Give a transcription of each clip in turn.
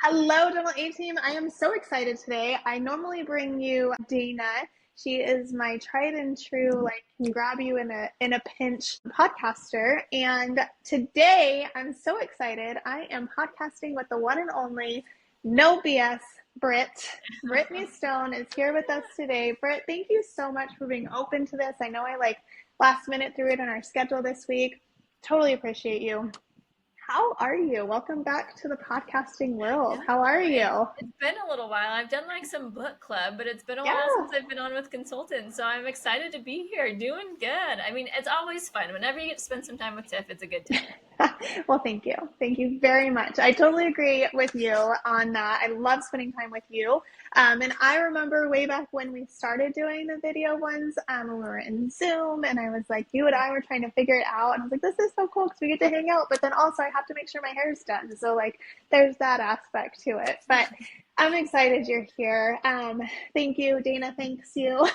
Hello, Dental A team. I am so excited today. I normally bring you Dana. She is my tried and true, like, can grab you in a pinch podcaster. And today I'm so excited. I am podcasting with the one and only no BS Britt. Brittany Stone is here with us today. Britt, thank you so much for being open to this. I know I last minute threw it in our schedule this week. Totally appreciate you. How are you? Welcome back to the podcasting world. How are you? It's been a little while. I've done like some book club, but it's been a Yeah. while since I've been on with consultants. So I'm excited to be here, doing good. I mean, it's always fun. Whenever you get to spend some time with Tiff, it's a good time. Well, thank you. Thank you very much. I totally agree with you on that. I love spending time with you. And I remember way back when we started doing the video ones, when we were in Zoom, and I was like, you and I were trying to figure it out. And I was like, this is so cool because we get to hang out, but then also I have to make sure my hair's done. So there's that aspect to it. But I'm excited you're here. Thank you, Dana. Thanks you.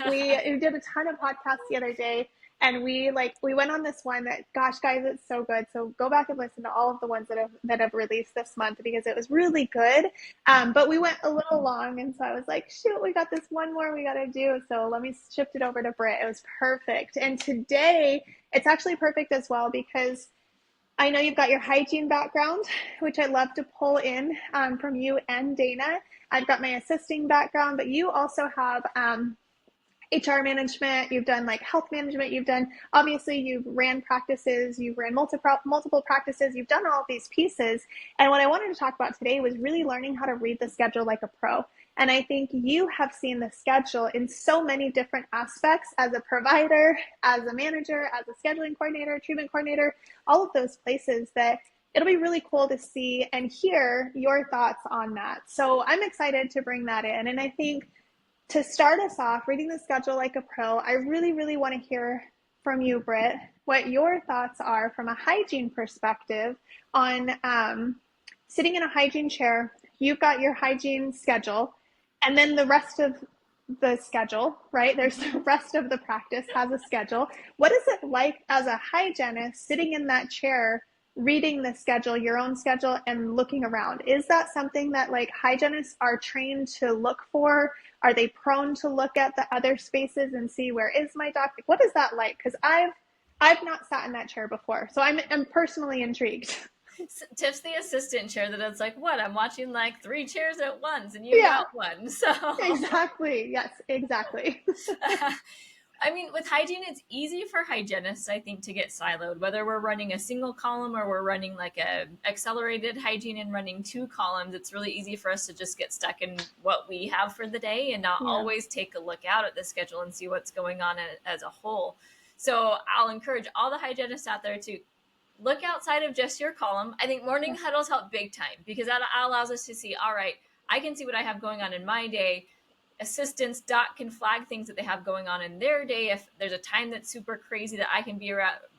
We did a ton of podcasts the other day. And we went on this one that, gosh, guys, it's so good. So go back and listen to all of the ones that have released this month because it was really good. But we went a little long, and so I was like, shoot, we got this one more we got to do. So let me shift it over to Britt. It was perfect. And today it's actually perfect as well because I know you've got your hygiene background, which I love to pull in from you and Dana. I've got my assisting background, but you also have HR management, you've done like health management, you've ran practices, you've ran multiple practices, you've done all of these pieces. And what I wanted to talk about today was really learning how to read the schedule like a pro. And I think you have seen the schedule in so many different aspects as a provider, as a manager, as a scheduling coordinator, treatment coordinator, all of those places that it'll be really cool to see and hear your thoughts on that. So I'm excited to bring that in. And I think to start us off, reading the schedule like a pro, I really, really want to hear from you, Britt, what your thoughts are from a hygiene perspective on sitting in a hygiene chair. You've got your hygiene schedule, and then the rest of the schedule, right? There's the rest of the practice has a schedule. What is it like as a hygienist sitting in that chair, reading the schedule, your own schedule, and looking around? Is that something that like hygienists are trained to look for? Are they prone to look at the other spaces and see where is my doc? What is that like? Because I've not sat in that chair before, so I'm personally intrigued. Tiff's the assistant chair that it's like, what? I'm watching like 3 chairs at once and you got one. So Exactly. Yes, exactly. I mean, with hygiene, it's easy for hygienists, I think, to get siloed, whether we're running a single column or we're running like a accelerated hygiene and running 2 columns. It's really easy for us to just get stuck in what we have for the day and not always take a look out at the schedule and see what's going on as a whole. So I'll encourage all the hygienists out there to look outside of just your column. I think morning huddles help big time because that allows us to see, all right, I can see what I have going on in my day. Assistants, doc can flag things that they have going on in their day. If there's a time that's super crazy that I can be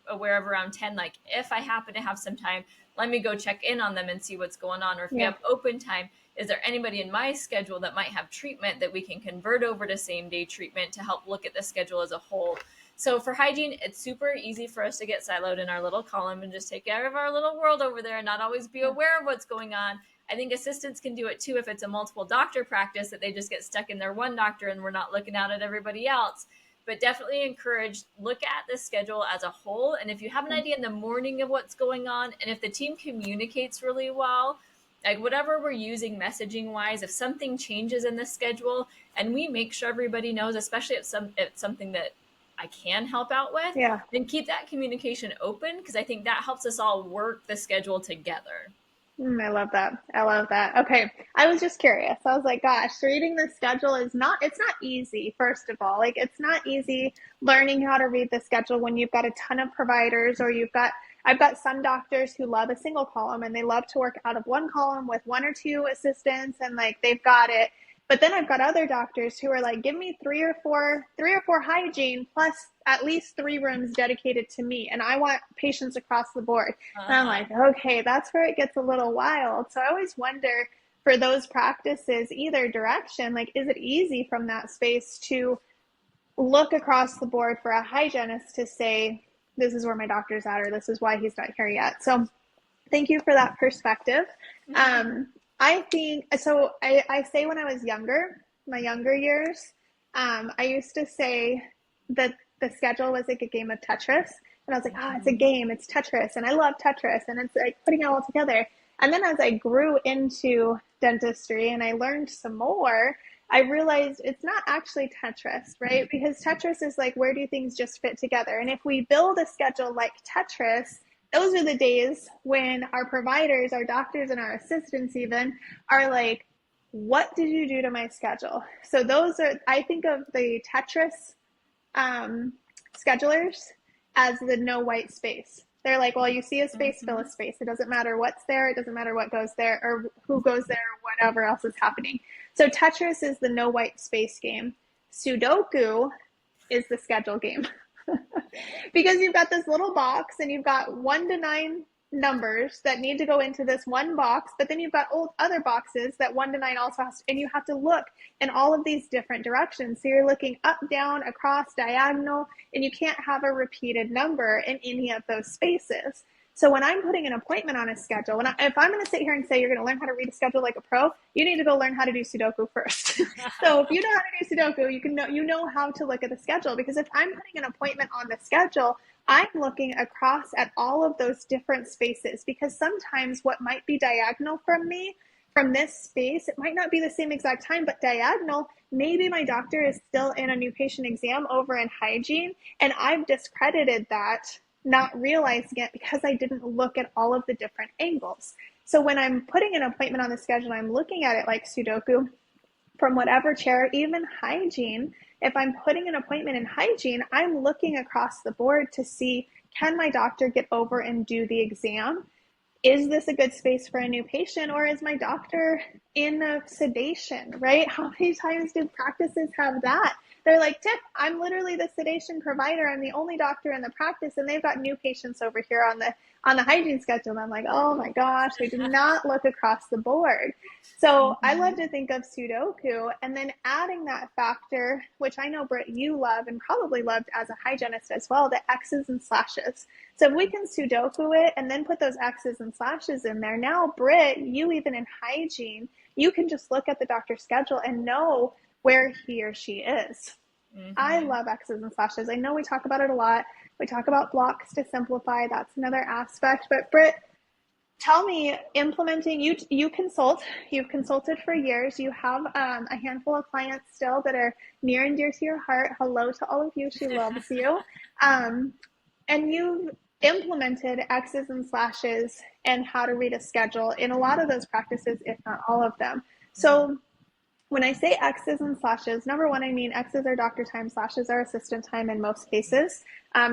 aware of around 10, like if I happen to have some time, let me go check in on them and see what's going on. Or if we have open time, is there anybody in my schedule that might have treatment that we can convert over to same day treatment to help look at the schedule as a whole? So for hygiene, it's super easy for us to get siloed in our little column and just take care of our little world over there and not always be aware of what's going on. I think assistants can do it too if it's a multiple doctor practice that they just get stuck in their one doctor and we're not looking out at everybody else. But definitely encourage, look at the schedule as a whole. And if you have an idea in the morning of what's going on, and if the team communicates really well, like whatever we're using messaging wise, if something changes in the schedule and we make sure everybody knows, especially if it's something that I can help out with, then keep that communication open because I think that helps us all work the schedule together. I love that. I love that. Okay. I was just curious. I was like, gosh, reading the schedule it's not easy, first of all. Like, it's not easy learning how to read the schedule when you've got a ton of providers or I've got some doctors who love a single column and they love to work out of one column with 1 or 2 assistants and like they've got it. But then I've got other doctors who are like, give me three or four hygiene plus at least 3 rooms dedicated to me. And I want patients across the board. And I'm like, okay, that's where it gets a little wild. So I always wonder for those practices, either direction, like, is it easy from that space to look across the board for a hygienist to say, this is where my doctor's at, or this is why he's not here yet. So thank you for that perspective. I think so. I say when I was younger, my younger years, I used to say that the schedule was like a game of Tetris. And I was like, ah, oh, it's a game, it's Tetris. And I love Tetris. And it's like putting it all together. And then as I grew into dentistry and I learned some more, I realized it's not actually Tetris, right? Because Tetris is like, where do things just fit together? And if we build a schedule like Tetris, those are the days when our providers, our doctors, and our assistants even are like, what did you do to my schedule? So those are, I think of the Tetris schedulers as the no white space. They're like, well, you see a space, fill a space. It doesn't matter what's there. It doesn't matter what goes there or who goes there or whatever else is happening. So Tetris is the no white space game. Sudoku is the schedule game. Because you've got this little box and you've got 1 to 9 numbers that need to go into this one box, but then you've got other boxes that 1 to 9 also has to, and you have to look in all of these different directions. So you're looking up, down, across, diagonal, and you can't have a repeated number in any of those spaces. So when I'm putting an appointment on a schedule, if I'm going to sit here and say you're going to learn how to read a schedule like a pro, you need to go learn how to do Sudoku first. So if you know how to do Sudoku, you know how to look at the schedule. Because if I'm putting an appointment on the schedule, I'm looking across at all of those different spaces, because sometimes what might be diagonal from me, from this space, it might not be the same exact time, but diagonal, maybe my doctor is still in a new patient exam over in hygiene, and I've discredited that, not realizing it because I didn't look at all of the different angles. So when I'm putting an appointment on the schedule, I'm looking at it like Sudoku from whatever chair, even hygiene. If I'm putting an appointment in hygiene, I'm looking across the board to see, can my doctor get over and do the exam? Is this a good space for a new patient, or is my doctor in a sedation, right? How many times do practices have that? They're like, Tiff, I'm literally the sedation provider. I'm the only doctor in the practice, and they've got new patients over here on the hygiene schedule. And I'm like, oh my gosh, they did not look across the board. So I love to think of Sudoku, and then adding that factor, which I know, Britt, you love and probably loved as a hygienist as well, the X's and slashes. So if we can Sudoku it and then put those X's and slashes in there, now, Britt, you even in hygiene, you can just look at the doctor's schedule and know where he or she is. I love X's and slashes. I know we talk about it a lot. We talk about blocks to simplify. That's another aspect. But Britt, tell me, implementing, you consult, you've consulted for years. You have a handful of clients still that are near and dear to your heart. Hello to all of you. She loves you. And you've implemented X's and slashes and how to read a schedule in a lot of those practices, if not all of them. So when I say X's and slashes, number one, I mean X's are doctor time, slashes are assistant time in most cases.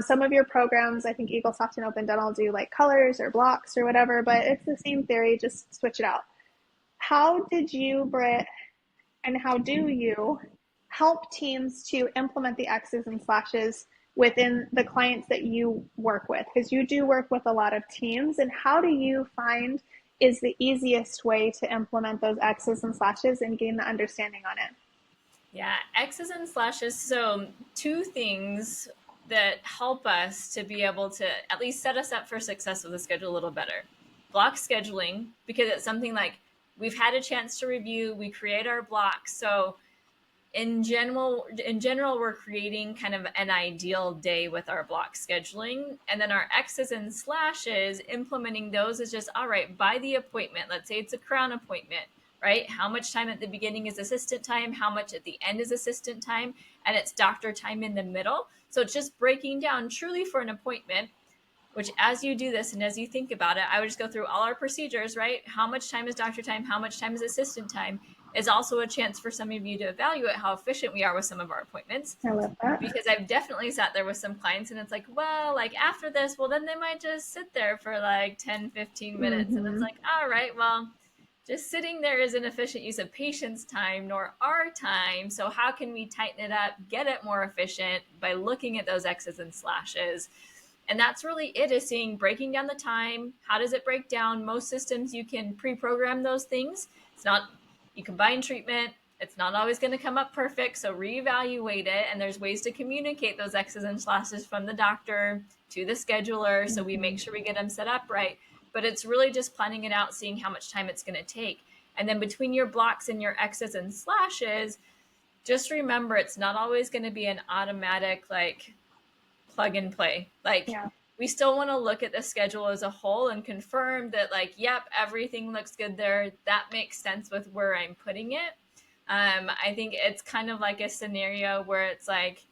Some of your programs, I think EagleSoft and Open Dental do like colors or blocks or whatever, but it's the same theory, just switch it out. How did you, Britt, and how do you help teams to implement the X's and slashes within the clients that you work with? Because you do work with a lot of teams, and how do you find is the easiest way to implement those X's and slashes and gain the understanding on it? Yeah, X's and slashes. So 2 things that help us to be able to at least set us up for success with the schedule a little better. Block scheduling, because it's something like we've had a chance to review, we create our blocks. So in general, we're creating kind of an ideal day with our block scheduling. And then our X's and slashes, implementing those is just, all right, by the appointment, let's say it's a crown appointment, right? How much time at the beginning is assistant time? How much at the end is assistant time? And it's doctor time in the middle. So it's just breaking down truly for an appointment, which as you do this and as you think about it, I would just go through all our procedures, right? How much time is doctor time? How much time is assistant time? Is also a chance for some of you to evaluate how efficient we are with some of our appointments. I love that. Because I've definitely sat there with some clients and it's like, well, like after this, well, then they might just sit there for like 10, 15 minutes. And it's like, all right, well, just sitting there isn't efficient use of patients' time nor our time. So how can we tighten it up, get it more efficient by looking at those X's and slashes? And that's really it, is seeing, breaking down the time. How does it break down? Most systems, you can pre-program those things. It's not, you combine treatment. It's not always going to come up perfect. So reevaluate it. And there's ways to communicate those X's and slashes from the doctor to the scheduler. So we make sure we get them set up right. But it's really just planning it out, seeing how much time it's going to take. And then between your blocks and your X's and slashes, just remember it's not always going to be an automatic like plug and play. Like Yeah. we still want to look at the schedule as a whole and confirm that like, yep, everything looks good there. That makes sense with where I'm putting it. I think it's kind of like a scenario where it's like,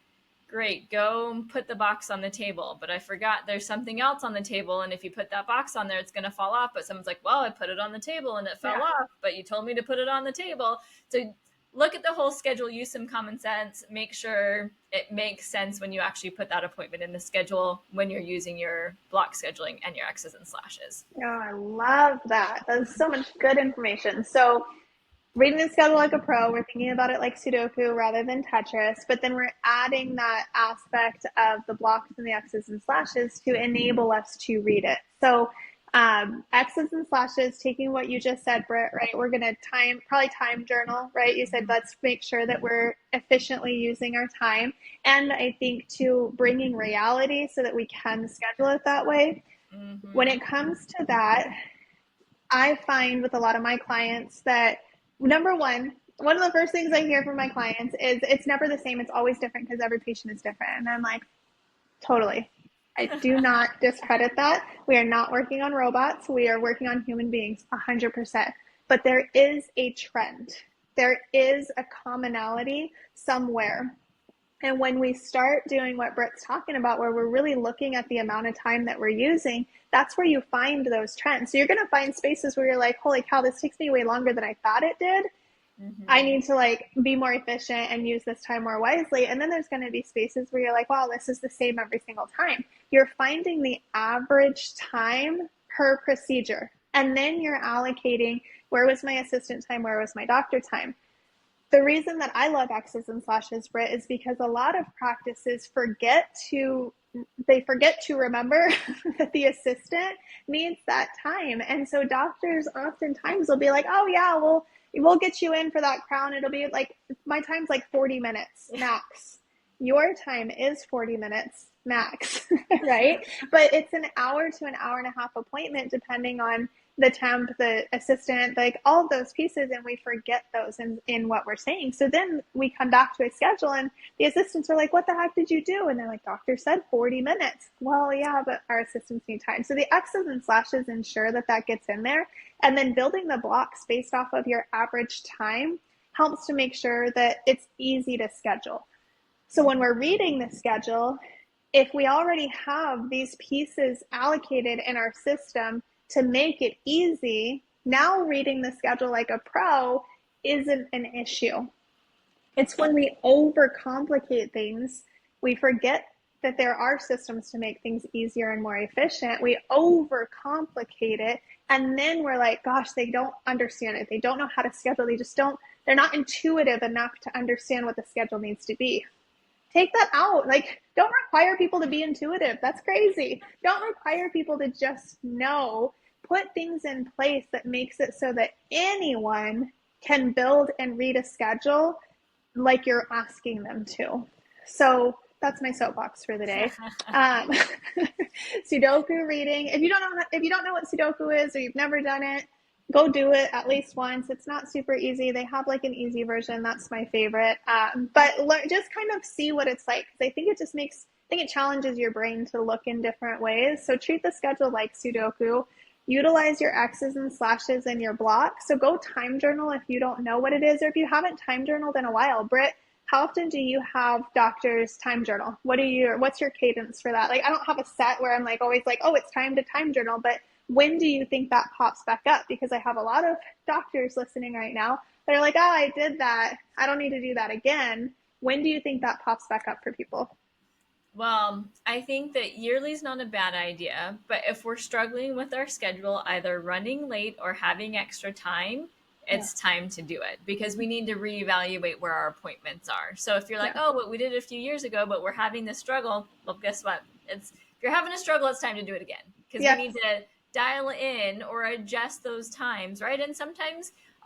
great, go put the box on the table, but I forgot there's something else on the table, and if you put that box on there, it's going to fall off. But someone's like, well, I put it on the table and it fell off, but you told me to put it on the table. So look at the whole schedule, use some common sense, make sure it makes sense when you actually put that appointment in the schedule when you're using your block scheduling and your X's and slashes. Oh, I love that. That's so much good information. So reading the schedule like a pro, we're thinking about it like Sudoku rather than Tetris, but then we're adding that aspect of the blocks and the X's and slashes to enable us to read it. So X's and slashes, taking what you just said, Britt, right? We're going to probably time journal, right? You said, let's make sure that we're efficiently using our time. And I think to bringing reality so that we can schedule it that way. Mm-hmm. When it comes to that, I find with a lot of my clients that number one of the first things I hear from my clients is it's never the same. It's always different because every patient is different. And I'm like, totally. I do not discredit that. We are not working on robots. We are working on human beings 100%. But there is a trend. There is a commonality somewhere. And when we start doing what Britt's talking about, where we're really looking at the amount of time that we're using, that's where you find those trends. So you're going to find spaces where you're like, holy cow, this takes me way longer than I thought it did. Mm-hmm. I need to like be more efficient and use this time more wisely. And then there's going to be spaces where you're like, wow, this is the same every single time. You're finding the average time per procedure. And then you're allocating, where was my assistant time? Where was my doctor time? The reason that I love X's and slashes, Britt, is because a lot of practices forget to remember that the assistant needs that time. And so doctors oftentimes will be like, oh yeah, we'll get you in for that crown. It'll be like, my time's like 40 minutes max. Your time is 40 minutes max, right? But it's an hour to an hour and a half appointment, depending on the temp, the assistant, like all of those pieces, and we forget those in what we're saying. So then we come back to a schedule and the assistants are like, what the heck did you do? And they're like, doctor said 40 minutes. Well, yeah, but our assistants need time. So the X's and slashes ensure that that gets in there. And then building the blocks based off of your average time helps to make sure that it's easy to schedule. So when we're reading the schedule, if we already have these pieces allocated in our system to make it easy, now reading the schedule like a pro isn't an issue. It's when we overcomplicate things, we forget that there are systems to make things easier and more efficient. We overcomplicate it, and then we're like, gosh, they don't understand it. They don't know how to schedule. They're not intuitive enough to understand what the schedule needs to be. Take that out. Like, don't require people to be intuitive. That's crazy. Don't require people to just know. Put things in place that makes it so that anyone can build and read a schedule like you're asking them to. So that's my soapbox for the day. Sudoku reading. If you don't know what Sudoku is or you've never done it, go do it at least once. It's not super easy. They have like an easy version. That's my favorite. But just kind of see what it's like. Because I think it challenges your brain to look in different ways. So treat the schedule like Sudoku. Utilize your X's and slashes in your block. So go time journal if you don't know what it is, or if you haven't time journaled in a while. Britt, how often do you have doctors time journal? What's your cadence for that? Like, I don't have a set where I'm like always like, oh, it's time to time journal, but when do you think that pops back up? Because I have a lot of doctors listening right now that are like, oh, I did that. I don't need to do that again. When do you think that pops back up for people? Well, I think that yearly is not a bad idea, but if we're struggling with our schedule, either running late or having extra time, it's time to do it, because we need to reevaluate where our appointments are. So if you're like, oh, but we did it a few years ago, but we're having this struggle, well, guess what? If you're having a struggle, it's time to do it again, because we need to dial in or adjust those times, right? And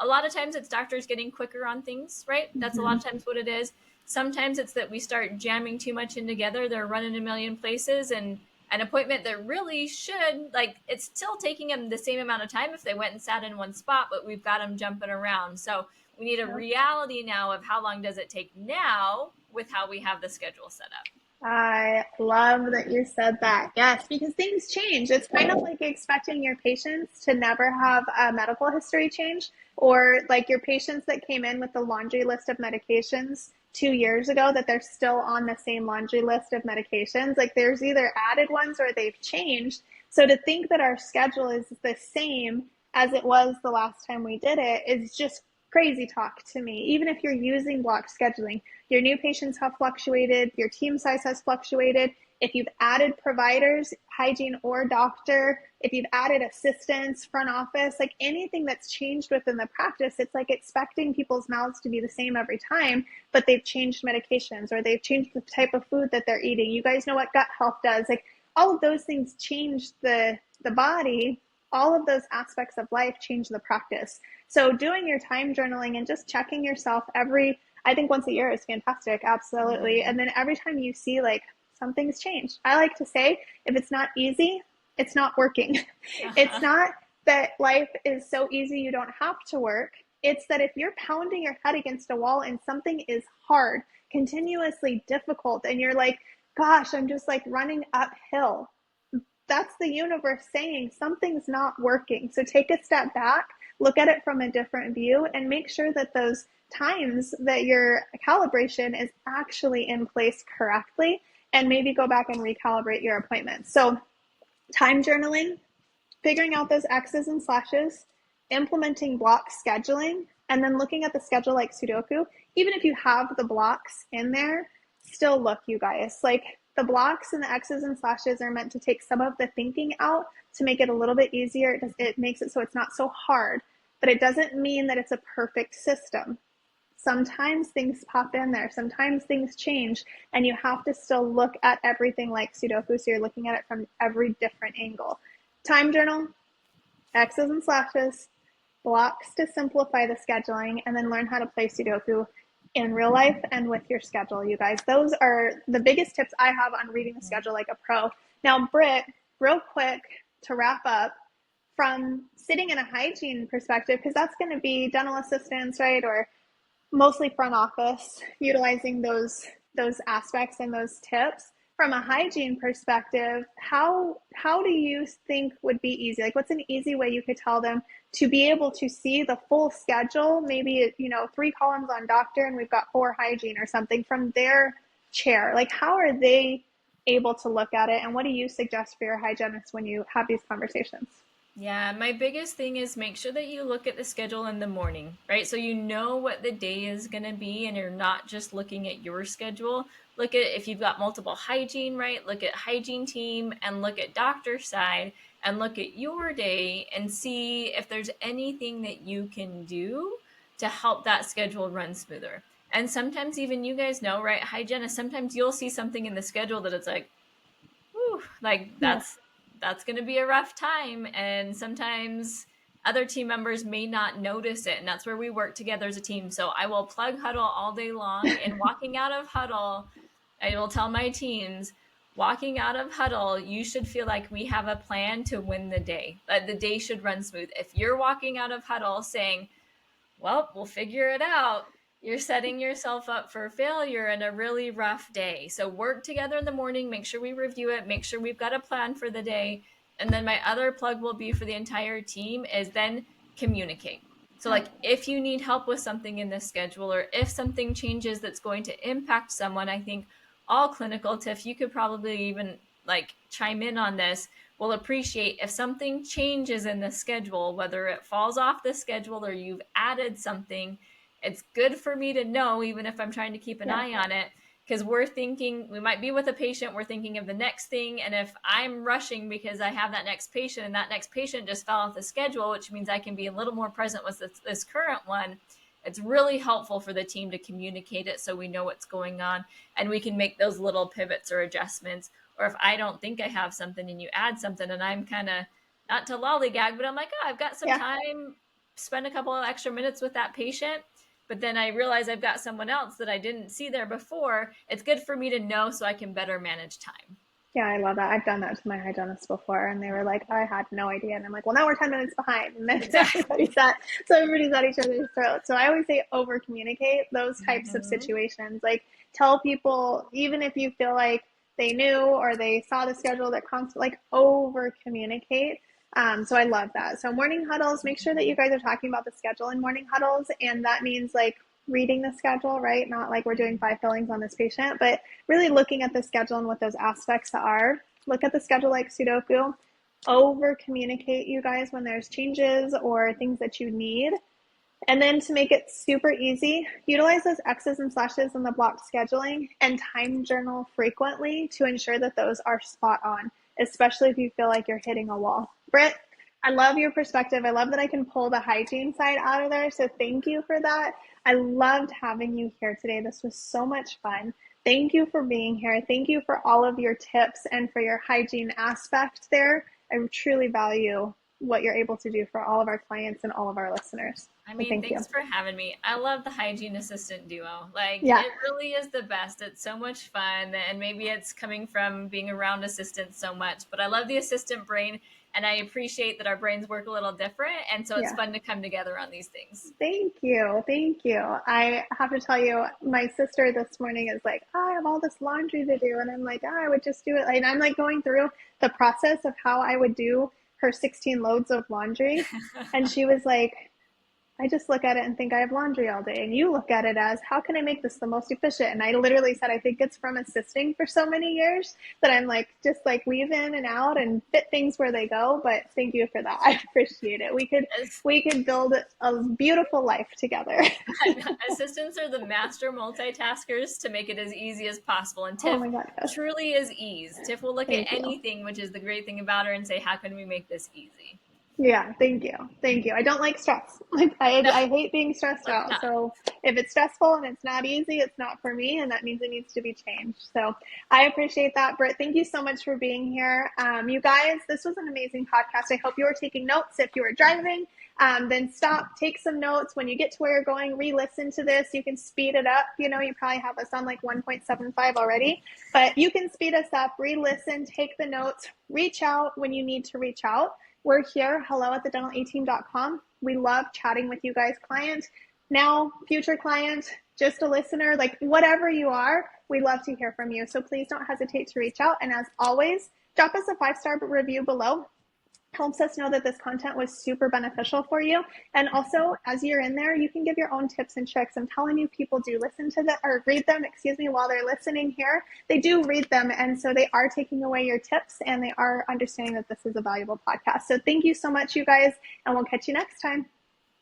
a lot of times it's doctors getting quicker on things, right? That's a lot of times what it is. Sometimes it's that we start jamming too much in together. They're running a million places, and an appointment that really should, like, it's still taking them the same amount of time if they went and sat in one spot, but we've got them jumping around. So we need a reality now of how long does it take now with how we have the schedule set up. I love that you said that. Yes, because things change. It's kind of like expecting your patients to never have a medical history change, or like your patients that came in with the laundry list of medications 2 years ago, that they're still on the same laundry list of medications. Like there's either added ones or they've changed. So to think that our schedule is the same as it was the last time we did it is just crazy talk to me. Even if you're using block scheduling, your new patients have fluctuated, your team size has fluctuated. If you've added providers, hygiene or doctor, if you've added assistants, front office, like anything that's changed within the practice, it's like expecting people's mouths to be the same every time, but they've changed medications or they've changed the type of food that they're eating. You guys know what gut health does. Like all of those things change the body. All of those aspects of life change the practice. So doing your time journaling and just checking yourself I think once a year is fantastic. Absolutely. And then every time you see like something's changed, I like to say, if it's not easy, it's not working. It's not that life is so easy you don't have to work. It's that if you're pounding your head against a wall and something is hard, continuously difficult, and you're like, gosh, I'm just like running uphill, that's the universe saying something's not working. So take a step back, look at it from a different view, and make sure that those times that your calibration is actually in place correctly, and maybe go back and recalibrate your appointments. So time journaling, figuring out those X's and slashes, implementing block scheduling, and then looking at the schedule like Sudoku. Even if you have the blocks in there, still look, you guys, like the blocks and the X's and slashes are meant to take some of the thinking out to make it a little bit easier. It makes it so it's not so hard, but it doesn't mean that it's a perfect system. Sometimes things pop in there, sometimes things change, and you have to still look at everything like Sudoku, so you're looking at it from every different angle. Time journal, X's and slashes, blocks to simplify the scheduling, and then learn how to play Sudoku in real life and with your schedule, you guys. Those are the biggest tips I have on reading the schedule like a pro. Now, Britt, real quick to wrap up, from sitting in a hygiene perspective, because that's going to be dental assistants, right, or mostly front office, utilizing those aspects and those tips. From a hygiene perspective, how do you think would be easy? Like, what's an easy way you could tell them to be able to see the full schedule? Maybe, 3 columns on doctor and we've got 4 hygiene or something from their chair. Like, how are they able to look at it? And what do you suggest for your hygienists when you have these conversations? Yeah, my biggest thing is make sure that you look at the schedule in the morning, right? So you know what the day is going to be and you're not just looking at your schedule. Look at if you've got multiple hygiene, right? Look at hygiene team and look at doctor side and look at your day and see if there's anything that you can do to help that schedule run smoother. And sometimes even you guys know, right, hygienists, sometimes you'll see something in the schedule that it's like, whew, like that's going to be a rough time. And sometimes other team members may not notice it. And that's where we work together as a team. So I will plug huddle all day long. And walking out of huddle, I will tell my teams, walking out of huddle, you should feel like we have a plan to win the day. The day should run smooth. If you're walking out of huddle saying, well, we'll figure it out, you're setting yourself up for failure and a really rough day. So work together in the morning, make sure we review it, make sure we've got a plan for the day. And then my other plug will be for the entire team is then communicate. So like if you need help with something in the schedule or if something changes that's going to impact someone, I think all clinical, Tiff, you could probably even like chime in on this, will appreciate if something changes in the schedule, whether it falls off the schedule or you've added something. It's good for me to know, even if I'm trying to keep an eye on it, because we're thinking, we might be with a patient, we're thinking of the next thing. And if I'm rushing because I have that next patient and that next patient just fell off the schedule, which means I can be a little more present with this current one, it's really helpful for the team to communicate it so we know what's going on and we can make those little pivots or adjustments. Or if I don't think I have something and you add something and I'm kind of, not to lollygag, but I'm like, oh, I've got some time, spend a couple of extra minutes with that patient. But then I realize I've got someone else that I didn't see there before. It's good for me to know so I can better manage time. Yeah, I love that. I've done that to my hygienist before, and they were like, I had no idea. And I'm like, well, now we're 10 minutes behind. And then Exactly. everybody's at each other's throats. So I always say over communicate those types of Mm-hmm. situations. Like, tell people, even if you feel like they knew or they saw the schedule, they're constant, like, over communicate. So I love that. So morning huddles, make sure that you guys are talking about the schedule in morning huddles. And that means like reading the schedule, right? Not like we're doing 5 fillings on this patient, but really looking at the schedule and what those aspects are. Look at the schedule like Sudoku. Over communicate, you guys, when there's changes or things that you need. And then to make it super easy, utilize those X's and slashes in the block scheduling and time journal frequently to ensure that those are spot on, especially if you feel like you're hitting a wall. Britt, I love your perspective. I love that I can pull the hygiene side out of there. So thank you for that. I loved having you here today. This was so much fun. Thank you for being here. Thank you for all of your tips and for your hygiene aspect there. I truly value what you're able to do for all of our clients and all of our listeners. I So mean, thank you. thanks for having me. I love the hygiene assistant duo. Like, Yeah, it really is the best. It's so much fun. And maybe it's coming from being around assistants so much, but I love the assistant brain. And I appreciate that our brains work a little different. And so it's yeah. fun to come together on these things. Thank you. Thank you. I have to tell you, my sister this morning is like, oh, I have all this laundry to do. And I'm like, oh, I would just do it. And I'm like going through the process of how I would do her 16 loads of laundry. And she was like, I just look at it and think I have laundry all day. And you look at it as, how can I make this the most efficient? And I literally said, I think it's from assisting for so many years that I'm like, just like weave in and out and fit things where they go. But thank you for that. I appreciate it. As We could build a beautiful life together. assistants are the master multitaskers to make it as easy as possible. And Oh Tiff my God, yes. truly is ease. Tiff will look at Thank you. anything, which is the great thing about her, and say, how can we make this easy? Yeah, thank you. Thank you. I don't like stress. Like No, I hate being stressed let's out. not. So if it's stressful and it's not easy, it's not for me, and that means it needs to be changed. So I appreciate that, Britt. Thank you so much for being here. You guys, this was an amazing podcast. I hope you were taking notes. If you were driving, then stop, take some notes. When you get to where you're going, re-listen to this. You can speed it up. You know, you probably have us on like 1.75 already, but you can speed us up, re-listen, take the notes, reach out when you need to reach out. We're here, hello at thedental-ateam.com. We love chatting with you guys, client, now future client, just a listener, like whatever you are, we love to hear from you. So please don't hesitate to reach out. And as always, drop us a 5-star review below. Helps us know that this content was super beneficial for you. And also, as you're in there, you can give your own tips and tricks. I'm telling you, people do listen to them or read them, while they're listening here. They do read them. And so they are taking away your tips and they are understanding that this is a valuable podcast. So thank you so much, you guys, and we'll catch you next time.